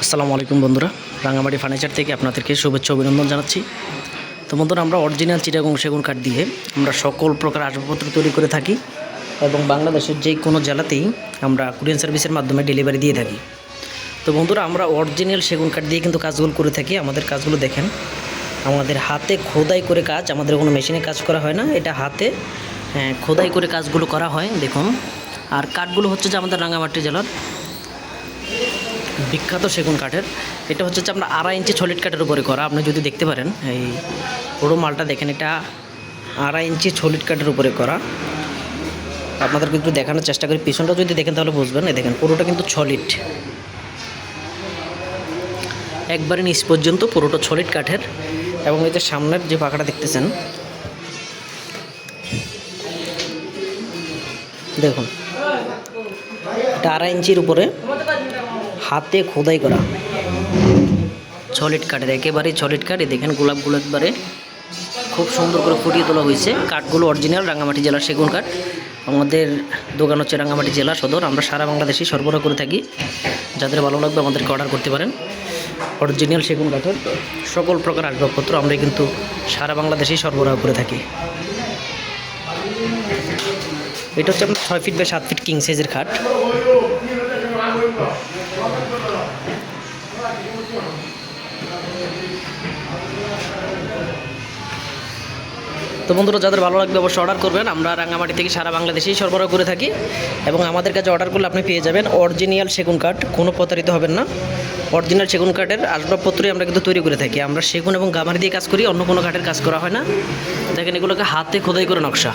আসসালামু আলাইকুম বন্ধুরা, রাঙামাটি ফার্নিচার থেকে আপনাদেরকে শুভেচ্ছা অভিনন্দন জানাচ্ছি। তো বন্ধুরা, আমরা অরিজিনাল চিটাগং সেগুন কাঠ দিয়ে আমরা সকল প্রকার আসবাবপত্র তৈরি করে থাকি এবং বাংলাদেশের যে কোনো জেলাতেই আমরা কুরিয়ার সার্ভিসের মাধ্যমে ডেলিভারি দিয়ে থাকি। তো বন্ধুরা, আমরা অরিজিনাল সেগুন কাঠ দিয়ে কিন্তু কাজগুলো করে থাকি। আমাদের কাজগুলো দেখেন, আমাদের হাতে খোদাই করে কাজ, আমাদের কোনো মেশিনে কাজ করা হয় না, এটা হাতে খোদাই করে কাজগুলো করা হয়। দেখুন, আর কাঠগুলো হচ্ছে যে আমাদের রাঙামাটি জেলার বিখ্যাত সেগুন কাঠের। এটা হচ্ছে যে আমরা 2.5 ইঞ্চি সলিড কাঠের উপরে করা। আপনি যদি দেখতে পারেন, এই পুরো মালটা দেখেন, এটা 2.5 ইঞ্চি সলিড কাঠের উপরে করা। আপনাদেরকে একটু দেখানোর চেষ্টা করি, পিছনটা যদি দেখেন তাহলে বুঝবেন। এই দেখেন, পুরোটা কিন্তু সলিড, একবারে নিচ পর্যন্ত পুরোটা সলিড কাঠের। এবং এই যে সামনের যে পাখাটা দেখতেছেন, দেখুন, এটা 2.5 ইঞ্চির উপরে হাতে খোদাই করা সলিড কাঠের, একেবারেই সলিড কাঠ। দেখেন গোলাপগুলো একবারে খুব সুন্দর করে ফুটিয়ে তোলা হয়েছে। কাঠগুলো অরিজিনাল রাঙামাটি জেলার সেগুন কাঠ। আমাদের দোকান হচ্ছে রাঙামাটি জেলা সদর। আমরা সারা বাংলাদেশেই সরবরাহ করে থাকি। যাদের ভালো লাগবে আমাদেরকে অর্ডার করতে পারেন। অরিজিনাল সেগুন কাঠের সকল প্রকার আসবাবপত্র আমরা কিন্তু সারা বাংলাদেশেই সরবরাহ করে থাকি। এটা হচ্ছে আপনার 6 ফিট বাই 7 ফিট কিং সাইজের খাট। তো বন্ধুরা, যাদের ভালো লাগবে অবশ্যই অর্ডার করবেন। আমরা রাঙামাটি থেকে সারা বাংলাদেশেই সরবরাহ করে থাকি এবং আমাদের কাছে অর্ডার করলে আপনি পেয়ে যাবেন অরিজিনাল সেগুন কাঠ, কোনো প্রতারিত হবেন না। অরিজিনাল সেগুন কাঠের আসবাবপত্রই আমরা কিন্তু তৈরি করে থাকি। আমরা সেগুন এবং গামারি দিয়ে কাজ করি, অন্য কোনো কাঠের কাজ করা হয় না। দেখেন, এগুলোকে হাতে খোদাই করে নকশা।